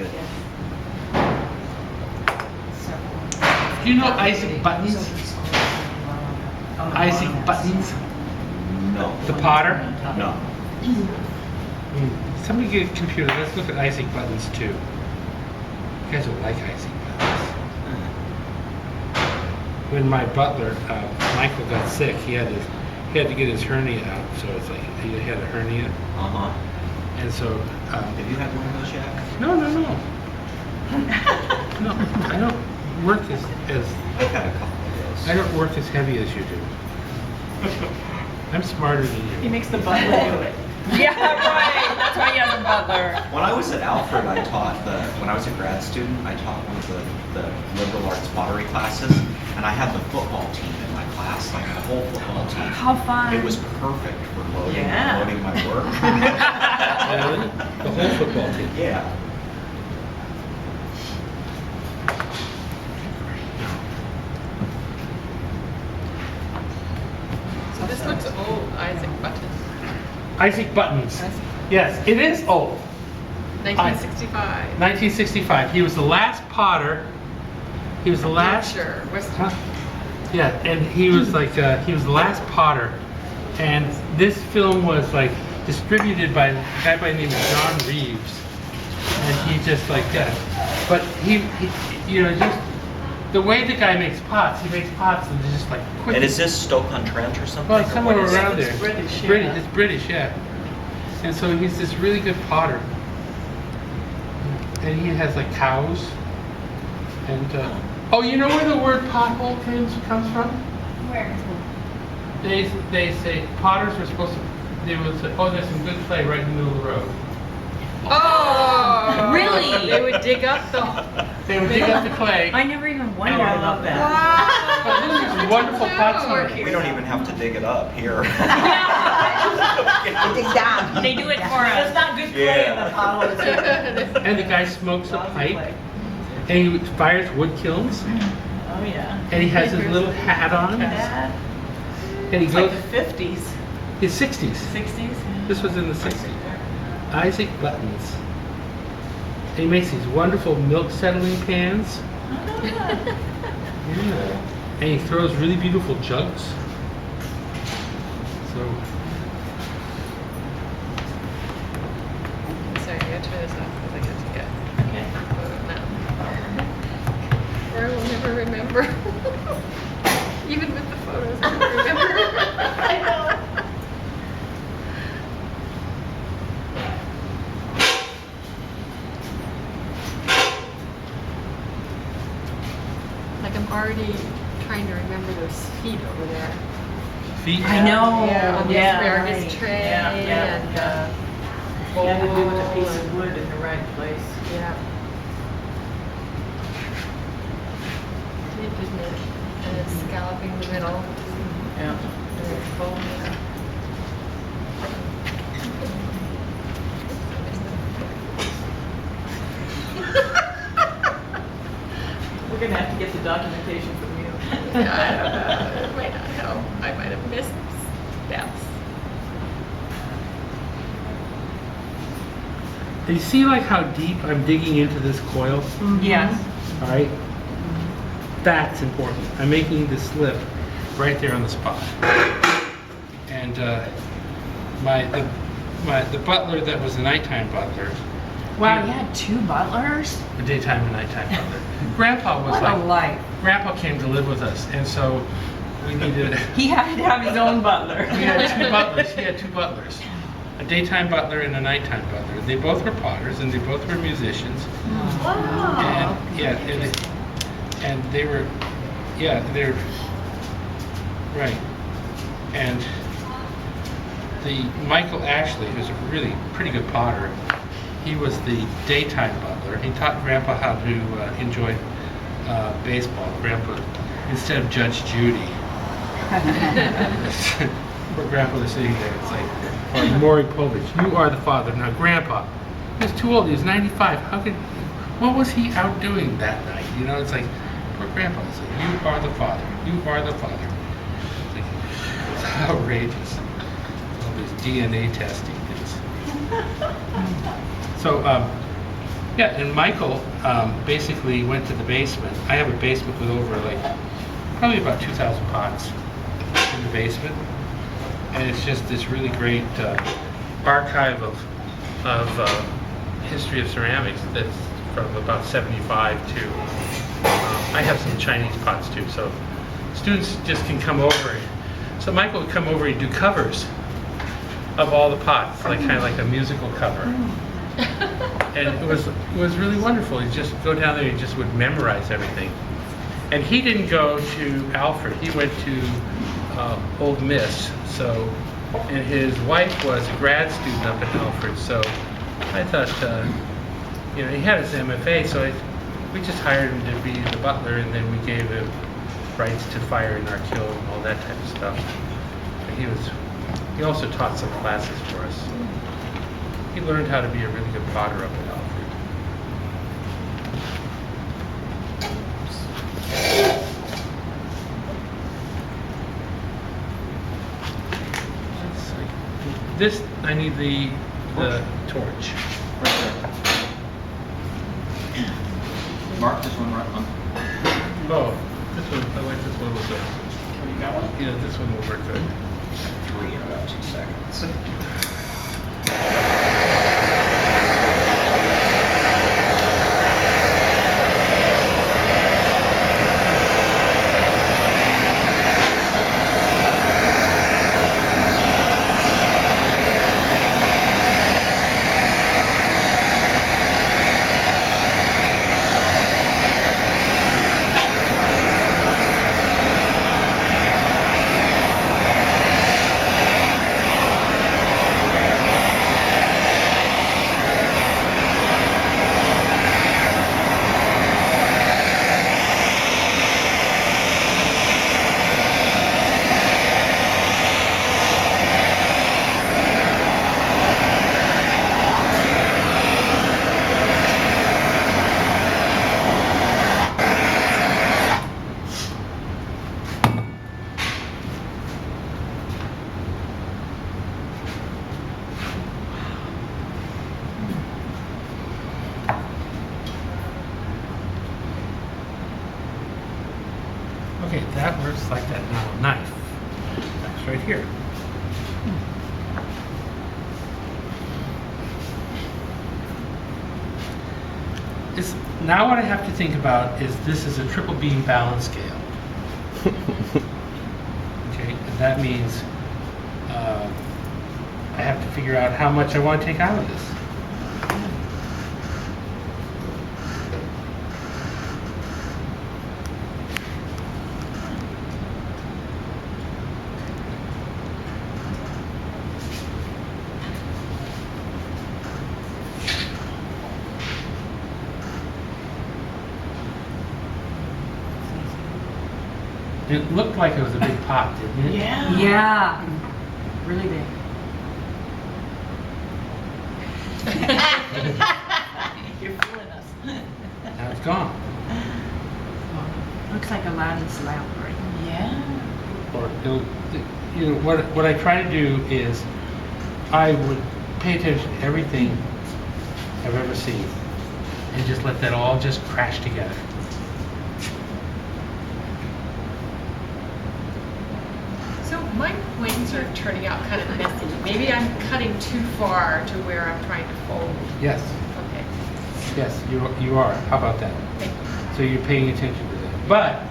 good. Do you know Isaac Buttons? Isaac Buttons? No. The potter? No. Somebody get a computer. Let's look at Isaac Buttons too. You guys don't like Isaac Buttons. When my butler, Michael, got sick, he had to get his hernia out. So it's like he had a hernia. Uh-huh. And so. Have you had one of those yet? No. No, I don't work as I've had a couple of those. I don't work as heavy as you do. I'm smarter than He you. makes the butler do it. Yeah, right. That's why he has a butler. When I was at Alfred, when I was a grad student, I taught one of the liberal arts pottery classes, and I had the football team in my class, like the whole football team. How fun. It was perfect for loading my work. Really? The whole football team. Yeah. So this looks old, Isaac Buttons. Isaac Buttons. Yes, it is old. 1965. 1965. He was the last potter. He was the last. Sure. Huh? Yeah, and he was like he was the last potter, and this film was like distributed by a guy by the name of John Reeves, and he just like that. But he you know, just the way the guy makes pots, he makes pots and just like quick. And is this Stoke-on-Trent or something? Well, it's or somewhere what is it? around there. It's British, British, yeah. it's British, yeah. And so he's this really good potter. And he has like cows. And oh, you know where the word pothole comes from? Where? They say potters were supposed to. They would say, oh, there's some good clay right in the middle of the road. Oh! Really? They would dig up the. They would dig up the clay. I never even Oh, wondered I about love that. that. But this is wonderful pots Wow. making. We don't even have to dig it up here. Dig down. They do it for That's us. not good clay in the bottle. And the guy smokes a pipe. And he fires wood kilns. Oh, yeah. And he has his little hat on. That, And he it's like goes the 50s, his 60s. 60s. This was in the 60s. Isaac Buttons. He makes these wonderful milk settling pans. Yeah. And he throws really beautiful jugs. So, Sorry, I gotta turn this off because I got to get Okay. a photo now. Or I will never remember. Even with the photos, I don't remember. I know. Like I'm already trying to remember those feet over there. feet. I know. Yeah, on the asparagus right. tray Yeah, and You had to do with a piece of wood in the right place. yeah. Deep, isn't it? And it's scalloping the middle. Yeah. And it's foam. We're gonna have to get the documentation from you. Yeah, I don't know. I might not know. I might have missed steps. Do you see like how deep I'm digging into this coil? Yes. All right. That's important. I'm making the slip right there on the spot. And the butler that was the nighttime butler. Wow, you had two butlers? The daytime and nighttime butler. Grandpa was What a like. life. Grandpa came to live with us, and so we needed. He had to have his own butler. We had two butlers. He had two butlers, a daytime butler and a nighttime butler. They both were potters, and they both were musicians. Wow. And yeah, and they were, yeah, they're right. And the Michael Ashley, who's a really pretty good potter, he was the daytime butler. He taught Grandpa how to enjoy baseball. Grandpa, instead of Judge Judy. Poor Grandpa was sitting there. It's like, oh, Maury Povich, you are the father. Now, Grandpa, he's too old. He's 95. What was he out doing that night? You know, it's like, poor Grandpa. It's like, you are the father. You are the father. It's outrageous. All this DNA testing. So, Yeah, and Michael basically went to the basement. I have a basement with over probably about 2,000 pots in the basement. And it's just this really great archive of history of ceramics that's from about 75 to, I have some Chinese pots too, so students just can come over. So Michael would come over and do covers of all the pots, kind of like a musical cover. And it was really wonderful. He'd just go down there and just would memorize everything. And he didn't go to Alfred, he went to Old Miss, and his wife was a grad student up at Alfred, so I thought, he had his MFA, so we just hired him to be the butler, and then we gave him rights to fire in our kiln and all that type of stuff. And he also taught some classes for us. He learned how to be a really good potter up at Alfred. Let's see. This, I need the torch. Mark this one right on. Oh, this one, I like this one a little bit. You got one? Yeah, this one will work good. 3 in about 2 seconds. Okay, that works like that now. Knife. That's right here. Now what I have to think about is this is a triple beam balance scale. Okay, and that means I have to figure out how much I want to take out of this. It looked like it was a big pot, didn't it? Yeah. Yeah. Really big. You're fooling us. Now it's gone. Looks like Aladdin's lamp, right? Yeah. Or what I try to do is I would pay attention to everything I've ever seen and just let that all just crash together. So my points are turning out kind of messy. Maybe I'm cutting too far to where I'm trying to fold. Yes, Okay. yes, you are. How about that? Thank you. So you're paying attention to that. But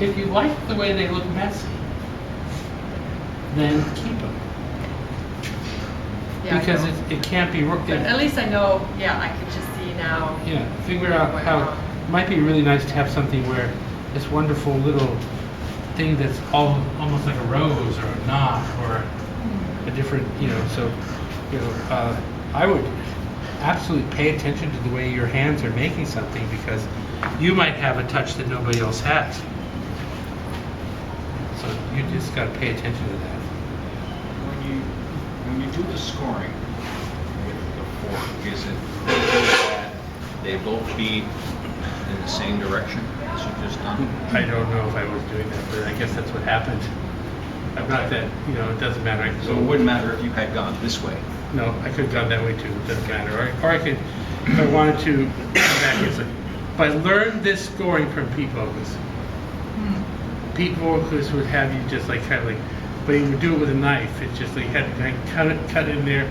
if you like the way they look messy, then keep them. Yeah, I Because know. it can't be, But at least I know, yeah, I can just see now. yeah, figure out Went how, wrong. it might be really nice to have something where this wonderful little thing that's almost like a rose or a knot or a different, so, I would absolutely pay attention to the way your hands are making something because you might have a touch that nobody else has. So you just got to pay attention to that. When you do the scoring with the fork, is it critical that they both be in the same direction as you just done? I don't know if I was doing that, but I guess that's what happened. I'm not that, it doesn't matter. I could So it go, wouldn't matter if you had gone this way. no, I could have gone that way too. It doesn't matter. Or I could, I wanted to come back and say, but I learned this scoring from Pete Vogus. Pete Vogus would have you just like kind of like, but he would do it with a knife. It's just like you had to kind of cut in there,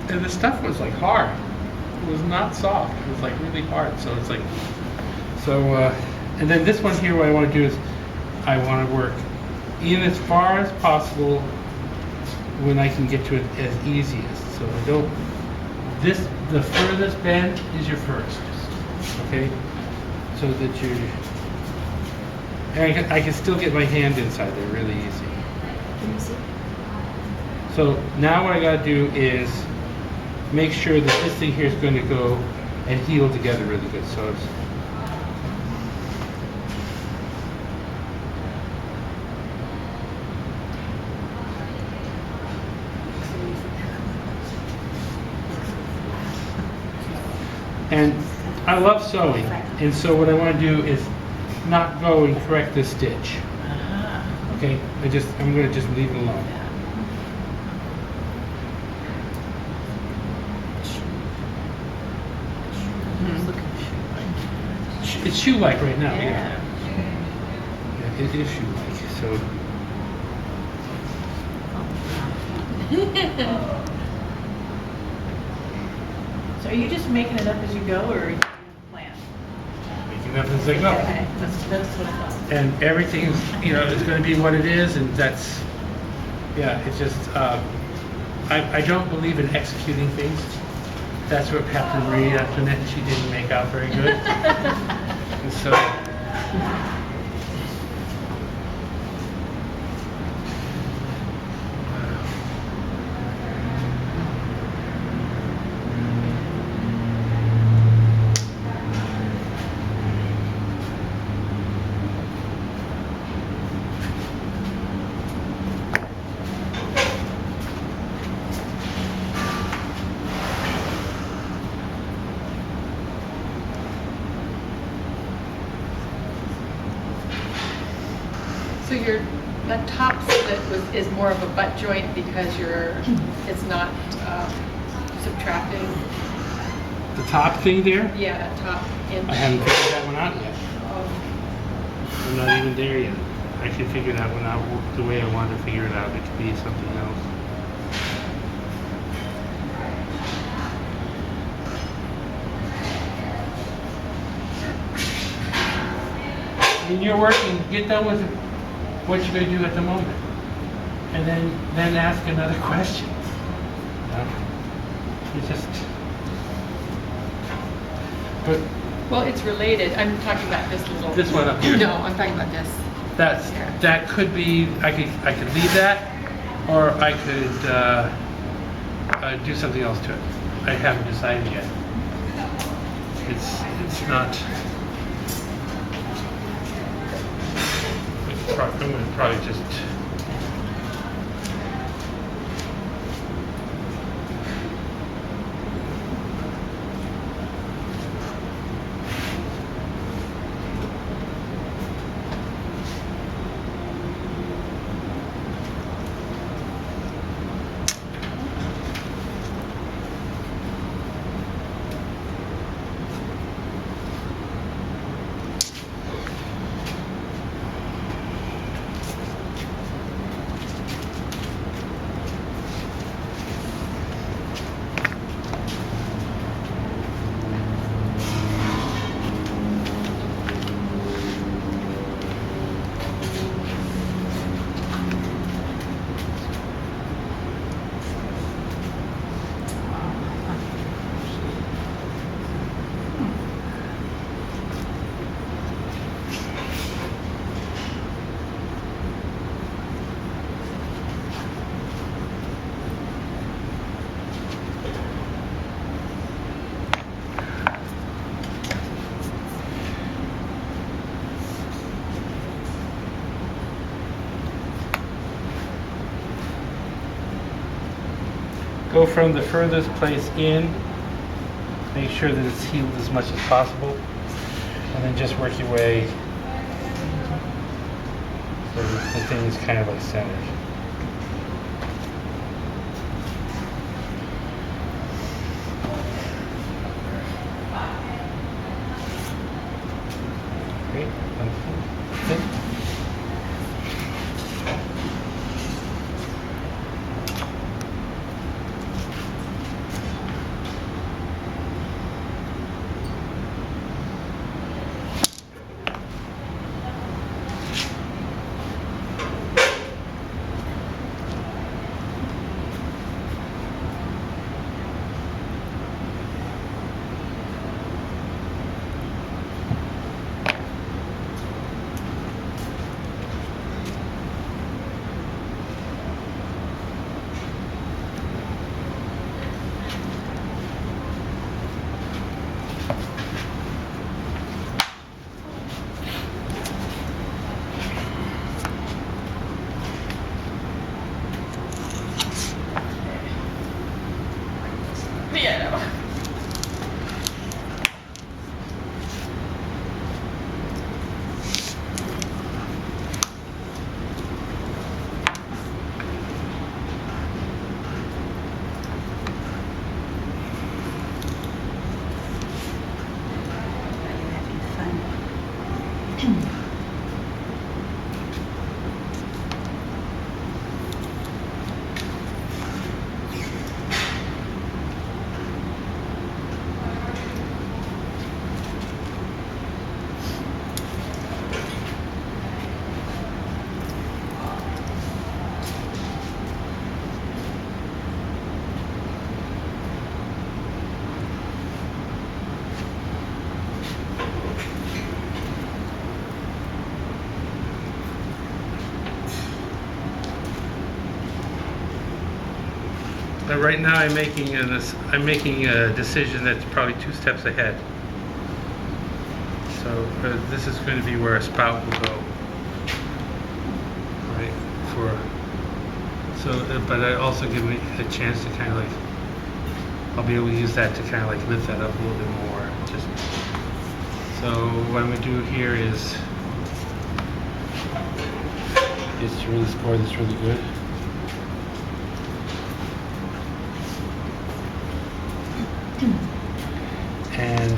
and the stuff was like hard. It was not soft. It was like really hard. So it's like, and then this one here, what I want to do is, I want to work in as far as possible when I can get to it as easiest. So I don't. The furthest bend is your first. Okay, so that you're. And I can still get my hand inside there really easy. Can you see? So now what I gotta do is make sure that this thing here is going to go and heal together really good. So it's and I love sewing, and so what I want to do is not go and correct this stitch. Okay, I'm going to just leave it alone. It's shoe-like right now, yeah. It is shoe-like, so. So are you just making it up as you go, or are you plan? Making up as I go. Okay, that's what I thought. And everything is, is going to be what it is, and that's, it's just, I don't believe in executing things. That's what happened to Marie Antoinette. She didn't make out very good. And so, So that top split is more of a butt joint because it's not subtracting. the top thing there, Yeah, top inch. I haven't figured that one out yet. Oh, I'm not even there yet. I can figure that one out the way I wanted to figure it out. It could be something else. When you're working, get done with what you're going to do at the moment, and then ask another question. You just, but well, it's related. I'm talking about this little. this one up here. No, I'm talking about this. That could be. I could leave that, or I could do something else to it. I haven't decided yet. It's not. I'm going to probably just. Go from the furthest place in, make sure that it's healed as much as possible, and then just work your way so that the thing is kind of like centered. Great. Wonderful. That's it. Yeah, no. But right now I'm making a decision that's probably 2 steps ahead. So this is going to be where a spout will go. Right, but it also gives me a chance to kind of like, I'll be able to use that to kind of like lift that up a little bit more. So what I'm going to do here is to really score this really good. And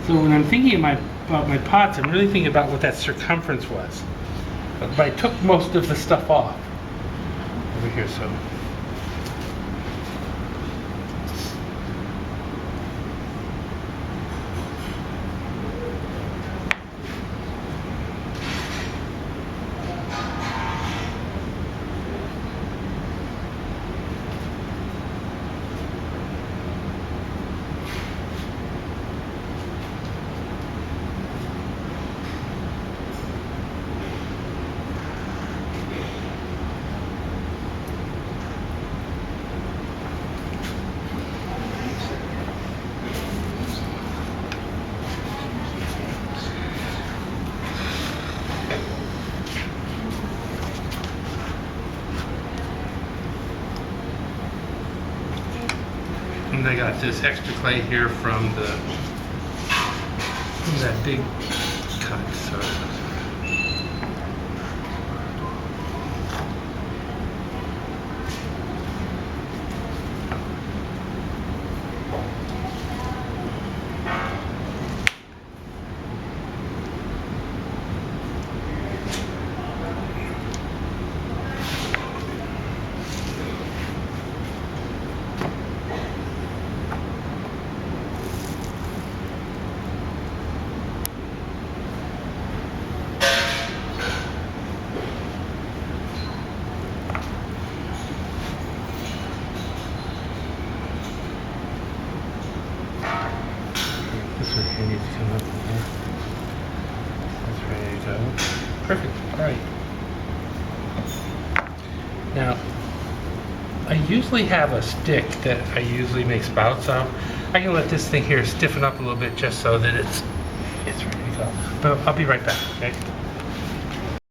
so when I'm thinking about my pots, I'm really thinking about what that circumference was. But I took most of the stuff off over here, so. And I got this extra clay here from that big cut. So. This one here needs to come up in here. That's ready to go. Perfect. All right. Now, I usually have a stick that I usually make spouts of. I can let this thing here stiffen up a little bit just so that it's ready to go. But I'll be right back, okay?